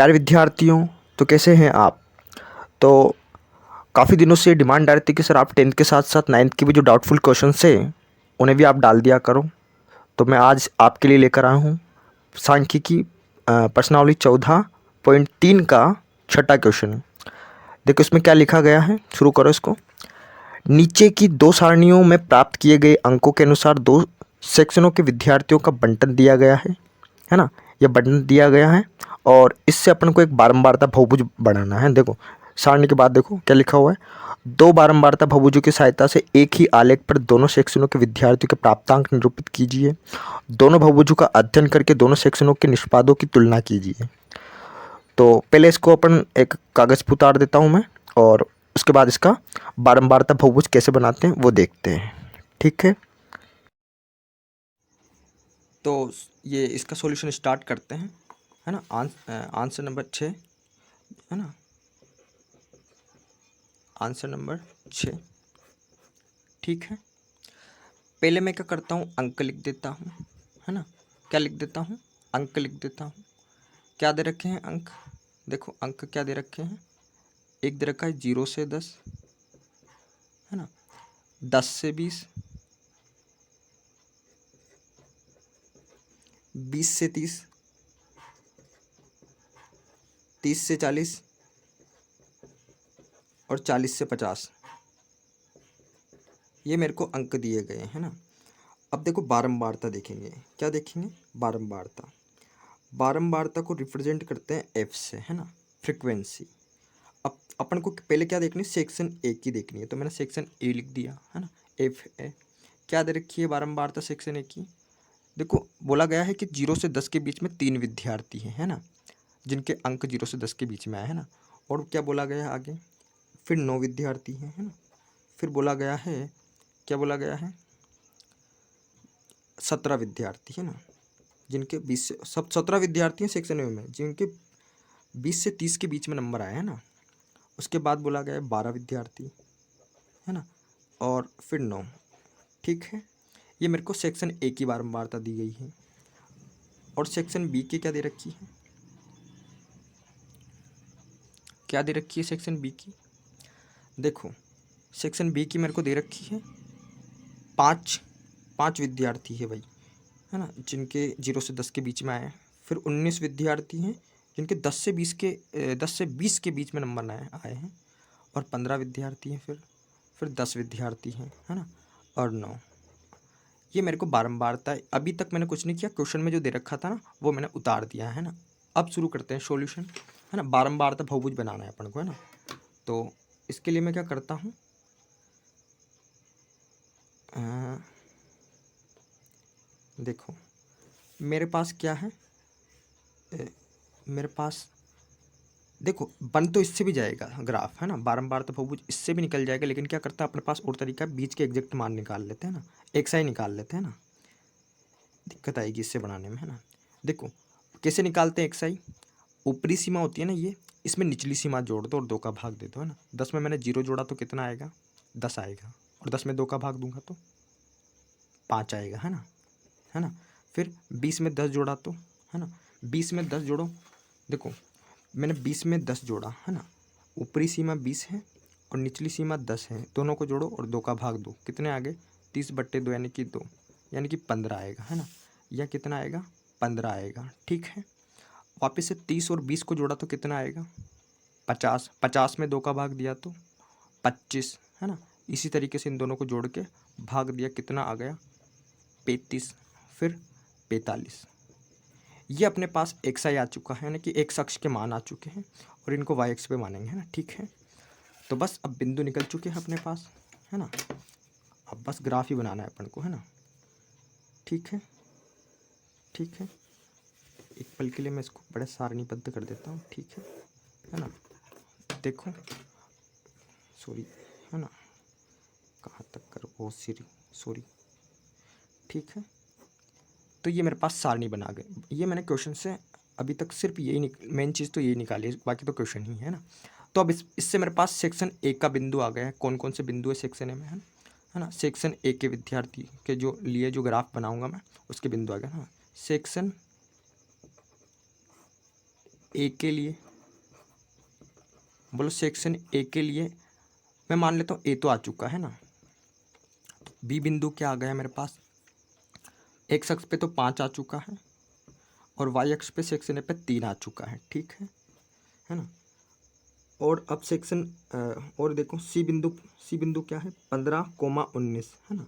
प्यारे विद्यार्थियों, तो कैसे हैं आप? तो काफ़ी दिनों से डिमांड आ रही थी कि सर आप 10th के साथ साथ 9th के भी जो डाउटफुल क्वेश्चन थे उन्हें भी आप डाल दिया करो। तो मैं आज आपके लिए लेकर आया हूँ सांख्यिकी प्रश्नावली 14.3 का छठा क्वेश्चन। देखो इसमें क्या लिखा गया है, शुरू करो इसको। नीचे की दो सारणियों में प्राप्त किए गए अंकों के अनुसार दो सेक्शनों के विद्यार्थियों का बंटन दिया गया है ना। यह बंटन दिया गया है और इससे अपन को एक बारंबारता बहुभुज बनाना है। देखो सारणी के बाद देखो क्या लिखा हुआ है, दो बारंबारता बहुभुजों की सहायता से एक ही आलेख पर दोनों सेक्शनों के विद्यार्थियों के प्राप्तांक निरूपित कीजिए। दोनों बहुभुजों का अध्ययन करके दोनों सेक्शनों के निष्पादों की तुलना कीजिए। तो पहले इसको अपन एक कागज़ पर उतार देता हूँ मैं, और उसके बाद इसका बारंबारता बहुभुज कैसे बनाते हैं वो देखते हैं। ठीक है, तो ये इसका सॉल्यूशन स्टार्ट करते हैं, है ना। आंसर नंबर 6, है ना। आंसर नंबर 6, ठीक है। पहले मैं क्या करता हूँ, अंक लिख देता हूँ, है ना। क्या लिख देता हूँ? अंक लिख देता हूँ। क्या दे रखे हैं अंक? देखो अंक क्या दे रखे हैं, एक दे रखा है 0 से 10, है ना, 10 से 20, 20 से 30, 30 से 40 और 40 से 50। ये मेरे को अंक दिए गए हैं ना। अब देखो बारंबारता देखेंगे, क्या देखेंगे? बारंबारता। बारंबारता को रिप्रेजेंट करते हैं एफ से, है ना, फ्रीक्वेंसी। अब अपन को पहले क्या देखनी है, सेक्शन ए की देखनी है, तो मैंने सेक्शन ए लिख दिया, है ना। एफ ए क्या दे रखी है बारंबारता सेक्शन ए की? देखो बोला गया है कि 0 से 10 के बीच में 3 विद्यार्थी हैं, है ना, जिनके अंक 0 से 10 के बीच में आए, है ना। और क्या बोला गया है आगे, फिर 9 विद्यार्थी हैं, है ना। फिर बोला गया है, क्या बोला गया है, 17 विद्यार्थी, है ना, जिनके 20 से 17 विद्यार्थी हैं सेक्शन ए में, जिनके 20 से 30 के बीच में नंबर आए, है ना। उसके बाद बोला गया है 12 विद्यार्थी, है ना, और फिर 9, ठीक है। ये मेरे को सेक्शन ए की बारंबारता दी गई है। और सेक्शन बी की क्या दे रखी है, क्या दे रखी है सेक्शन बी की? देखो सेक्शन बी की मेरे को दे रखी है 5 विद्यार्थी है भाई, है ना, जिनके 0 से 10 के बीच में आए हैं। फिर 19 विद्यार्थी हैं जिनके 10 से 20 के बीच में नंबर आए हैं। और 15 विद्यार्थी हैं, फिर 10 विद्यार्थी हैं, है ना, और 9। ये मेरे को बारंबारता, अभी तक मैंने कुछ नहीं किया, क्वेश्चन में जो दे रखा था ना वो मैंने उतार दिया है ना। अब शुरू करते हैं सॉल्यूशन, है ना। बारंबारता बहुभुज बनाना है अपन को, है ना। तो इसके लिए मैं क्या करता हूँ, देखो मेरे पास क्या है, मेरे पास देखो बन तो इससे भी जाएगा ग्राफ, है ना, बारंबारता बहुभुज इससे भी निकल जाएगा, लेकिन क्या करता है अपने पास और तरीका है, बीच के एग्जैक्ट मान निकाल लेते हैं ना, एक्सआई निकाल लेते हैं ना, दिक्कत आएगी इससे बनाने में, है ना। देखो कैसे निकालते हैं एक्सआई, ऊपरी सीमा होती है ना ये, इसमें निचली सीमा जोड़ दो और 2 का भाग दे दो, है ना। 10 में मैंने 0 जोड़ा तो कितना आएगा, 10 आएगा, और 10 में 2 का भाग दूंगा तो 5 आएगा, है ना, है ना। फिर 20 में 10 जोड़ा तो, है ना, 20 में 10 जोड़ो, देखो मैंने 20 में 10 जोड़ा, है ना, ऊपरी सीमा 20 है और निचली सीमा 10 है, दोनों को जोड़ो और 2 का भाग दो, कितने आ गए, 30/2 यानी कि 2, यानी कि 15 आएगा, है ना। या कितना आएगा, 15 आएगा, ठीक है। वापस से 30 और 20 को जोड़ा तो कितना आएगा, 50, 50 में 2 का भाग दिया तो 25, है ना। इसी तरीके से इन दोनों को जोड़ के भाग दिया, कितना आ गया, 35, फिर 45। ये अपने पास एक्स आई आ चुका है, यानी कि एक अक्ष के मान आ चुके हैं, और इनको वाई अक्ष पे मानेंगे, है ना, ठीक है। तो बस अब बिंदु निकल चुके हैं अपने पास, है ना। अब बस ग्राफ ही बनाना है अपन को, है ना, ठीक है, ठीक है। एक पल के लिए मैं इसको बड़े सारणीबद्ध कर देता हूँ, ठीक है ना। देखो सॉरी, है ना, कहाँ तक कर वो सॉरी, ठीक है। तो ये मेरे पास सारणी बना गए, ये मैंने क्वेश्चन से अभी तक सिर्फ यही मेन चीज़ तो यही निकाली है, बाकी तो क्वेश्चन ही है ना। तो अब इससे मेरे पास सेक्शन ए का बिंदु आ गया है, कौन कौन से बिंदु है सेक्शन ए में, है ना। सेक्शन ए के विद्यार्थी के जो लिए जो ग्राफ बनाऊंगा मैं, उसके बिंदु आ गया ना। सेक्शन ए के लिए, बोलो सेक्शन ए के लिए मैं मान लेता हूँ ए तो आ चुका है ना। बी बिंदु क्या आ गया मेरे पास, एक्स अक्ष पे तो 5 आ चुका है और वाई अक्ष पे सेक्शन ए पे 3 आ चुका है, ठीक है ना। और अब सेक्शन और देखो सी बिंदु क्या है, 15,19 है ना,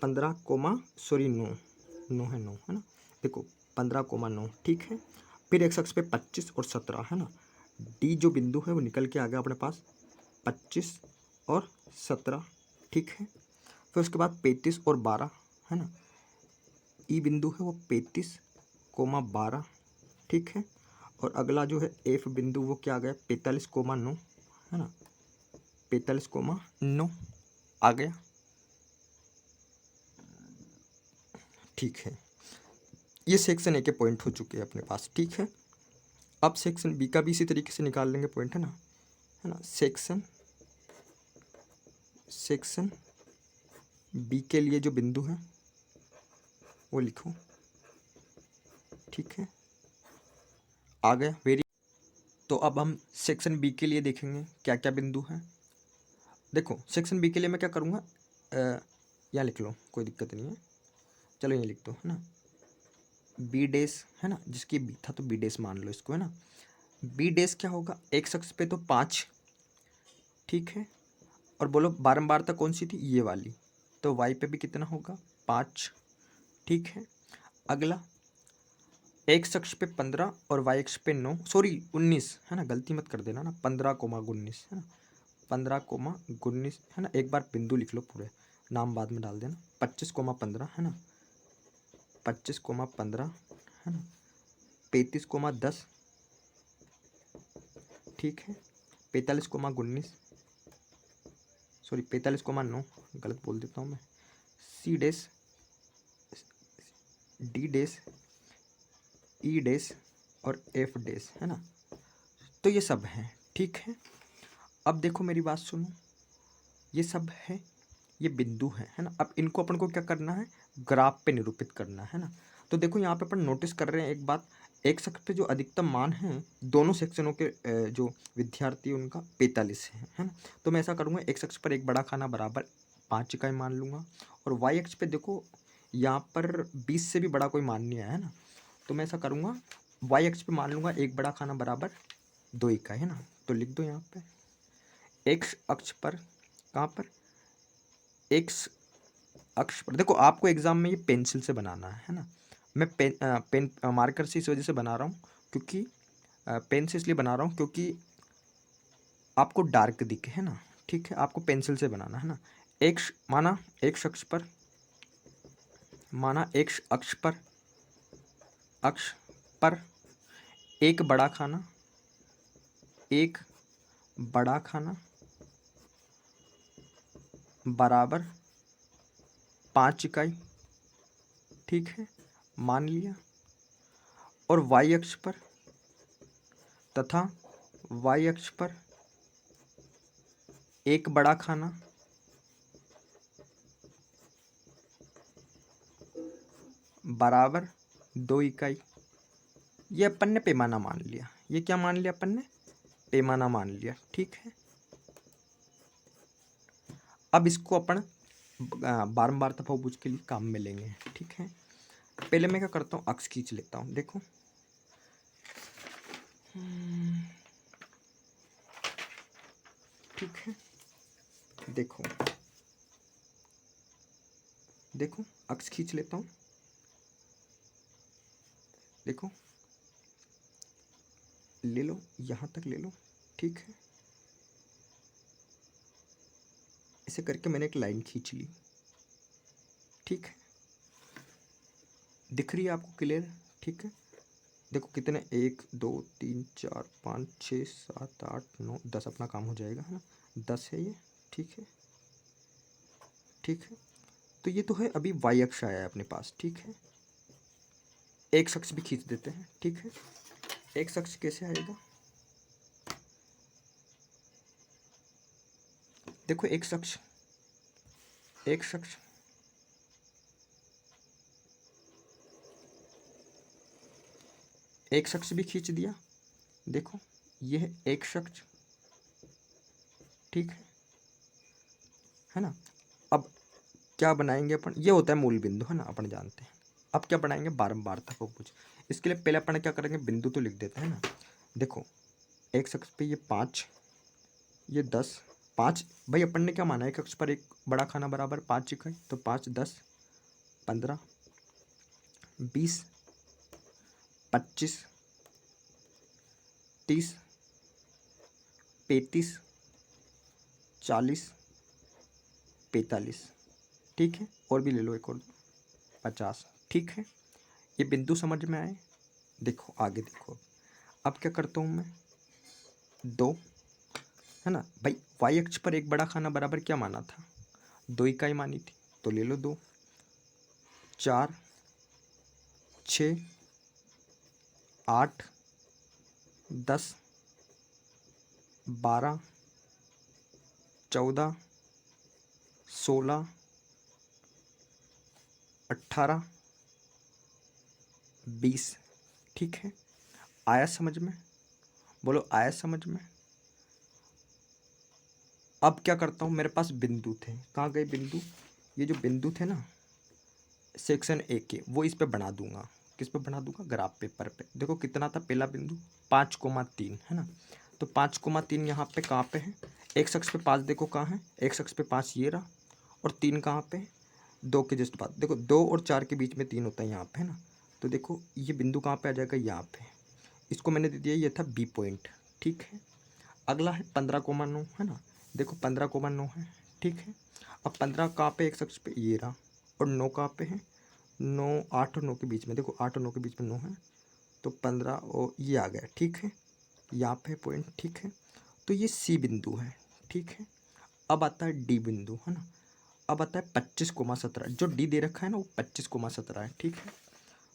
15 कोमा सॉरी 9 है, 9 है ना, देखो 15,9, ठीक है। फिर एक्स अक्ष पे 25 और 17 है ना। डी जो बिंदु है वो निकल के आ गया अपने पास 25 और 17, ठीक है। फिर उसके बाद 35 और 12 है ना। ई बिंदु है वो 35,12, ठीक है। और अगला जो है एफ बिंदु वो क्या आ गया 45,9 है ना, 45,9 आ गया, ठीक है। ये सेक्शन ए के पॉइंट हो चुके हैं अपने पास, ठीक है। अब सेक्शन बी का भी इसी तरीके से निकाल लेंगे पॉइंट, है ना। सेक्शन बी के लिए जो बिंदु है वो लिखो, ठीक है, आ गया वेरी। तो अब हम सेक्शन बी के लिए देखेंगे क्या क्या बिंदु है। देखो सेक्शन बी के लिए मैं क्या करूँगा, यहाँ लिख लो, कोई दिक्कत नहीं है, चलो ये लिख दो, है ना। बी डेस है ना, जिसकी बी था तो बी डेस मान लो इसको, है ना। बी डेस क्या होगा, एक अक्ष पे तो 5, ठीक है। और बोलो बारंबारता कौन सी थी, ये वाली, तो वाई पे भी कितना होगा 5, ठीक है। अगला एक्स अक्ष पे 15 और वाई अक्ष पे 9 सॉरी 19 है ना, गलती मत कर देना ना, 15,19 है ना, 15,19 है ना। एक बार बिंदु लिख लो पूरे, नाम बाद में डाल देना। 25,15 है ना, 25,15 है ना, 35,10, ठीक है, 45,19 सॉरी 45,9, गलत बोल देता हूँ मैं। सी डेस, डी डेस, ई डेस और एफ डेस है ना। तो ये सब हैं, ठीक है। अब देखो मेरी बात सुनो, ये सब है, ये बिंदु है ना। अब इनको अपन को क्या करना है, ग्राफ पे निरूपित करना है ना। तो देखो यहाँ पे अपन नोटिस कर रहे हैं एक बात, एक अक्ष पे जो अधिकतम मान है दोनों सेक्शनों के जो विद्यार्थी उनका 45 है ना। तो मैं ऐसा करूँगा, एक अक्ष पर एक बड़ा खाना बराबर 5 इकाई मान लूँगा, और वाई अक्ष पे देखो यहाँ पर 20 से भी बड़ा कोई मान नहीं आया है ना। तो मैं ऐसा करूँगा, वाई अक्ष पे मान लूँगा एक बड़ा खाना बराबर 2 इकाई है ना। तो लिख दो यहाँ पे एक्स अक्ष पर, कहाँ पर, एक्स अक्ष पर। देखो आपको एग्जाम में ये पेंसिल से बनाना है ना। मैं पेन मार्कर से इस वजह से बना रहा हूँ क्योंकि पेन से इसलिए बना रहा हूँ क्योंकि आपको डार्क दिखे, है ना, ठीक है। आपको पेंसिल से बनाना है ना। एक्स माना, एक्स अक्ष पर माना, एक्स अक्ष पर एक बड़ा खाना, एक बड़ा खाना बराबर 5 इकाई, ठीक है, मान लिया। और वाई अक्ष पर तथा वाई अक्ष पर एक बड़ा खाना बराबर 2 इकाई। ये अपन ने पैमाना मान लिया, ये क्या मान लिया अपन ने, पैमाना मान लिया, ठीक है। अब इसको अपन बारंबार बहुभुज के लिए काम में लेंगे, ठीक है। पहले मैं क्या करता हूँ, अक्ष खींच लेता हूँ, देखो ठीक है। देखो देखो अक्ष खींच लेता हूँ, देखो ले लो, यहाँ तक ले लो, ठीक है। ऐसे करके मैंने एक लाइन खींच ली, ठीक है। दिख रही है आपको क्लियर, ठीक है। देखो कितने, 1 2 3 4 5 6 7 8 9 10, अपना काम हो जाएगा, है ना। 10 है ये, ठीक है, ठीक है। तो ये तो है, अभी वाई अक्ष आया है अपने पास, ठीक है। एक अक्ष भी खींच देते हैं, ठीक है। एक अक्ष कैसे आएगा, देखो एक अक्ष, एक अक्ष एक अक्ष भी खींच दिया, देखो ये है एक्स अक्ष, ठीक है ना। अब क्या बनाएंगे अपन, ये होता है मूल बिंदु, है ना, अपन जानते हैं। अब क्या बनाएंगे, बारंबारता बहुभुज। इसके लिए पहले अपन क्या करेंगे, बिंदु तो लिख देते हैं ना। देखो एक्स अक्ष पे ये 5, ये 10, 5 भाई अपन ने क्या माना है, एक अक्ष पर एक बड़ा खाना बराबर 5 इकाई, तो 5, 10, 15, 20, 25, 30, 35, 40, 45, ठीक है। और भी ले लो एक और 50, ठीक है। ये बिंदु समझ में आए। देखो आगे देखो, अब क्या करता हूँ मैं, 2, है ना भाई। वाई अक्ष पर एक बड़ा खाना बराबर क्या माना था, 2 इकाई मानी थी, तो ले लो 2, 4, 6, 8, 10, 12, 14, 16, 18, 20, ठीक है। आया समझ में, बोलो आया समझ में। अब क्या करता हूँ, मेरे पास बिंदु थे, कहाँ गए बिंदु, ये जो बिंदु थे ना सेक्शन ए के, वो इस पे बना दूंगा। किस पे बना दूंगा, ग्राफ पेपर पे। देखो कितना था पहला बिंदु, 5,3, है ना। तो 5,3 यहाँ पे कहाँ पे है, एक्स अक्ष पे 5 देखो कहाँ है, एक्स अक्ष पे 5 ये रहा, और 3 कहाँ पे है, 2 के जस्ट बाद। देखो 2 और 4 के बीच में 3 होता है यहाँ पे, है ना। तो देखो ये बिंदु कहाँ पे आ जाएगा, यहाँ पे। इसको मैंने दे दिया, ये था बी पॉइंट, ठीक है। अगला है 15,9, है ना। देखो 15,9 है, ठीक है। अब 15 कहाँ पे, एक्स अक्ष पे ये रहा, और 9 कहाँ पे है, 9, 8 और 9 के बीच में। देखो 8 और 9 के बीच में 9 है, तो 15 और ये आ गया, ठीक है। यहाँ पे पॉइंट, ठीक है। तो ये सी बिंदु है, ठीक है। अब आता है डी बिंदु, है ना। अब आता है 25,17, जो डी दे रखा है ना वो 25,17 है, ठीक है।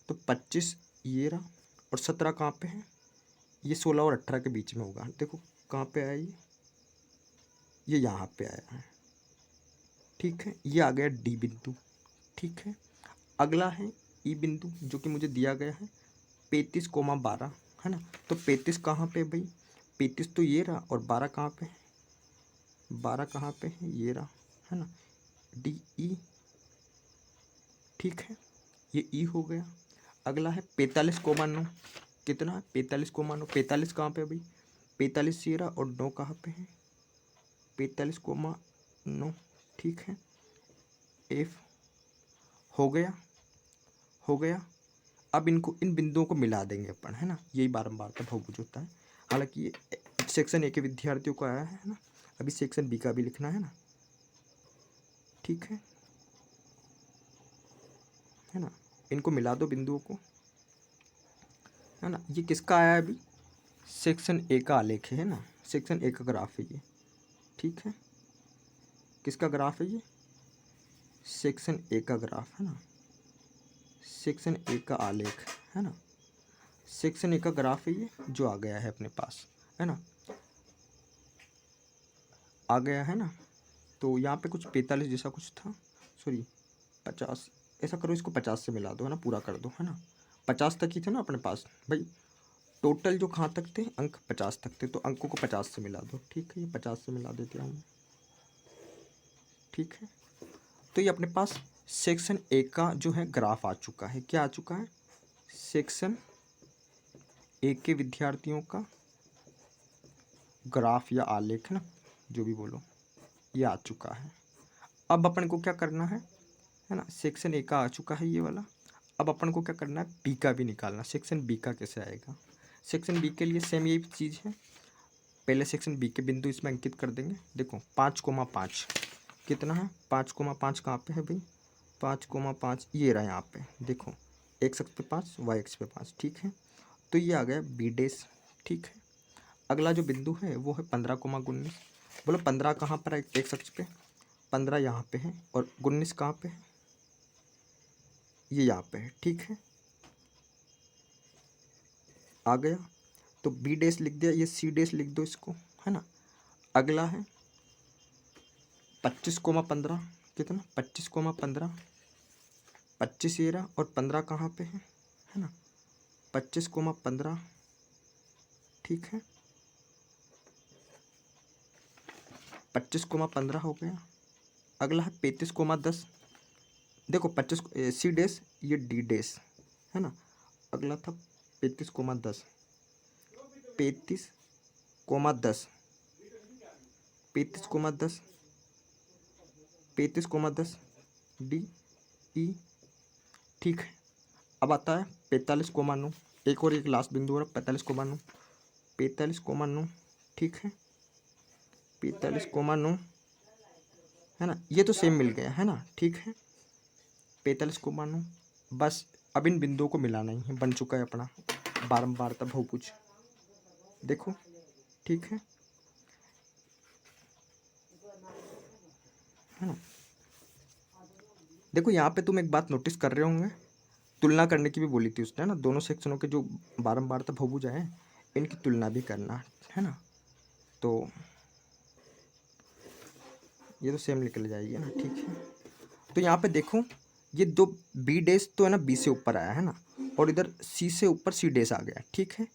तो 25 ये रहा, और 17 कहाँ पे है, ये 16 और 18 के बीच में होगा। देखो कहाँ पे आया ये यहाँ पे आया है, ठीक है। ये आ गया डी बिंदु, ठीक है। अगला है ई बिंदु, जो कि मुझे दिया गया है 35,12, है ना। तो 35 कहाँ पे भाई, 35 तो ये रहा, और 12 कहाँ पे है, 12 कहाँ पे है, ये रहा, है ना। डी ई, ठीक है, ये ई हो गया। अगला है 45,9, कितना है 45,9, 45 कहाँ पे है भाई, 45 ये रहा, और 9 कहाँ पे है, 45,9, ठीक है। एफ हो गया, हो गया। अब इनको, इन बिंदुओं को मिला देंगे अपन, है ना। यही बारंबारता बहुभुज होता है। हालांकि ये सेक्शन ए के विद्यार्थियों को आया है ना, अभी सेक्शन बी का भी लिखना है ना, ठीक है ना। इनको मिला दो बिंदुओं को, है ना। ये किसका आया है अभी, सेक्शन ए का आलेख है ना, सेक्शन ए का ग्राफ है ये, ठीक है। किसका ग्राफ है ये, सेक्शन ए का ग्राफ, है ना, सेक्शन ए का आलेख, है ना। सेक्शन ए का ग्राफ है ये, जो आ गया है अपने पास, है ना, आ गया है ना। तो यहाँ पे कुछ 45 जैसा कुछ था, सॉरी 50, ऐसा करो इसको 50 से मिला दो, है ना, पूरा कर दो, है ना। 50 तक ही थे ना अपने पास भाई, टोटल जो कहाँ तक थे अंक 50 तक थे, तो अंकों को 50 से मिला दो, ठीक है। ये 50 से मिला देते हैं हम, ठीक है। तो ये अपने पास सेक्शन ए का जो है ग्राफ आ चुका है, क्या आ चुका है, सेक्शन ए के विद्यार्थियों का ग्राफ या आलेख, ना जो भी बोलो, ये आ चुका है। अब अपन को क्या करना है ना, सेक्शन ए का आ चुका है ये वाला। अब अपन को क्या करना है, बी का भी निकालना। सेक्शन बी का कैसे आएगा, सेक्शन बी के लिए सेम यही चीज़ है। पहले सेक्शन बी के बिंदु इसमें अंकित कर देंगे। देखो 5,5 कितना है, 5,5 कहाँ पे है भाई, 5,5 ये रहा यहाँ पे। देखो एक्स अक्ष पे 5, वाई अक्ष पे 5, ठीक है। तो ये आ गया बी डेश, ठीक है। अगला जो बिंदु है वो है 15,19। बोलो 15 कहाँ पर है एक्स अक्ष पे, 15 यहाँ पे है, और 19 कहाँ पे है, ये यहाँ पे है, ठीक है। आ गया, तो बी डेश लिख दिया, ये सी डेश लिख दो इसको, है ना। अगला है 25,15, कितना 25,15, 25 ये रहा, और 15 कहाँ पे है ना, 25,15, ठीक है। 25,15 हो गया। अगला है 35,10। देखो 25 सी डेस, ये डी डेस है ना। अगला था 35,10, 35,10, 35,10, 35,10 डी ई। ठीक है। अब आता है 45,9। एक लास्ट बिंदु और 45,9, 45,9। ठीक है, 45,9 है ना। ये तो सेम मिल गया है ना। ठीक है, 45,9। बस अब इन बिंदुओं को मिलाना ही है, बन चुका है अपना बारंबारता बहुभुज। देखो ठीक है ना। देखो यहाँ पे तुम एक बात नोटिस कर रहे होंगे, तुलना करने की भी बोली थी उसने, है ना। दोनों सेक्शनों के जो बारंबारता बहुभुज हैं इनकी तुलना भी करना है ना। तो ये तो सेम निकल जाएगी ना। ठीक है, तो यहाँ पे देखो ये दो बी डेस तो है ना बी से ऊपर आया है ना, और इधर सी से ऊपर सी डेस आ गया। ठीक है,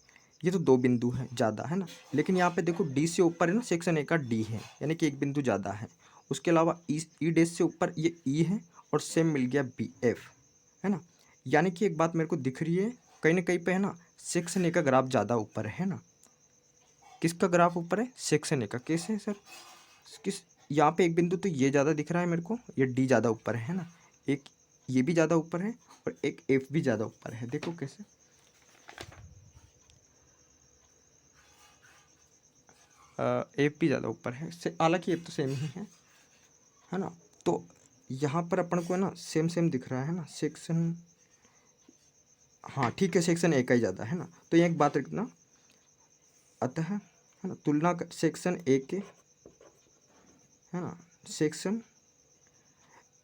ये तो दो बिंदु हैं ज़्यादा है ना। लेकिन यहाँ पे देखो डी से ऊपर है ना, सेक्शन ए का डी है, यानी कि एक बिंदु ज़्यादा है। उसके अलावा ई डेस से ऊपर ये ई है, और सेम मिल गया बी एफ है ना। यानी कि एक बात मेरे को दिख रही है कहीं ना कहीं पे है ना, सेक्शन ए का ग्राफ ज़्यादा ऊपर है ना। किसका ग्राफ ऊपर है? सेक्शन ए का। कैसे सर? किस, यहाँ पे एक बिंदु तो ये ज़्यादा दिख रहा है मेरे को, ये डी ज़्यादा ऊपर है ना, एक ये भी ज़्यादा ऊपर है, और एक एफ भी ज़्यादा ऊपर है। देखो कैसे, एफ भी ज़्यादा ऊपर है, हालांकि एफ तो सेम ही है ना। तो यहाँ पर अपन को है ना सेम सेम दिख रहा है ना सेक्शन। हाँ ठीक है, सेक्शन ए का ही ज़्यादा है ना। तो ये एक बात रखना, अतः है ना तुलना कर सेक्शन ए के है ना, सेक्शन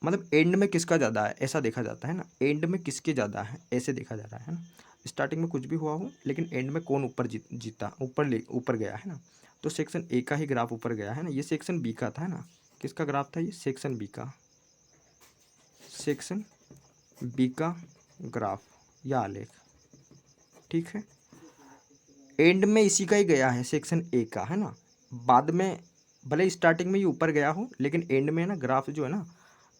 मतलब एंड में किसका ज़्यादा है ऐसा देखा जाता है ना। एंड में किसके ज़्यादा है ऐसे देखा जा रहा है ना। स्टार्टिंग में कुछ भी हुआ हो, लेकिन एंड में कौन ऊपर जीता, ऊपर गया है ना। तो सेक्शन ए का ही ग्राफ ऊपर गया है ना। ये सेक्शन बी का था ना, किसका ग्राफ था ये? सेक्शन बी का, सेक्शन बी का ग्राफ या आलेख। ठीक है, एंड में इसी का ही गया है, सेक्शन ए का है ना। बाद में भले स्टार्टिंग में ये ऊपर गया हो, लेकिन एंड में ना ग्राफ जो है ना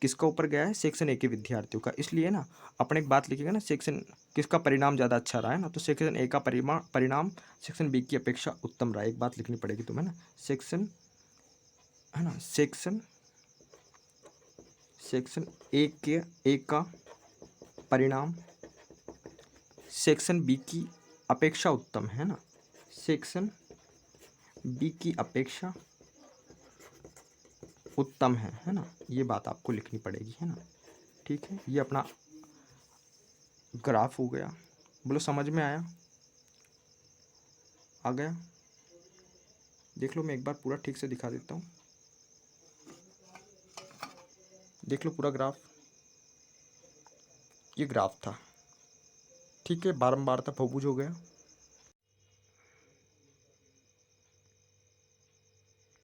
किसका ऊपर गया है? सेक्शन ए के विद्यार्थियों का। इसलिए ना अपने एक बात लिखेगा ना, सेक्शन किसका परिणाम ज़्यादा अच्छा रहा है ना, तो सेक्शन ए का परिणाम सेक्शन बी की अपेक्षा उत्तम रहा है। एक बात लिखनी पड़ेगी तुम्हें ना, सेक्शन है ना, सेक्शन ए का परिणाम सेक्शन बी की अपेक्षा उत्तम है ना, सेक्शन बी की अपेक्षा उत्तम है ना। ये बात आपको लिखनी पड़ेगी है ना। ठीक है, ये अपना ग्राफ हो गया। बोलो समझ में आया? आ गया? देख लो, मैं एक बार पूरा ठीक से दिखा देता हूँ। देख लो पूरा ग्राफ, ये ग्राफ था। ठीक है, बारंबारता बहुभुज हो गया।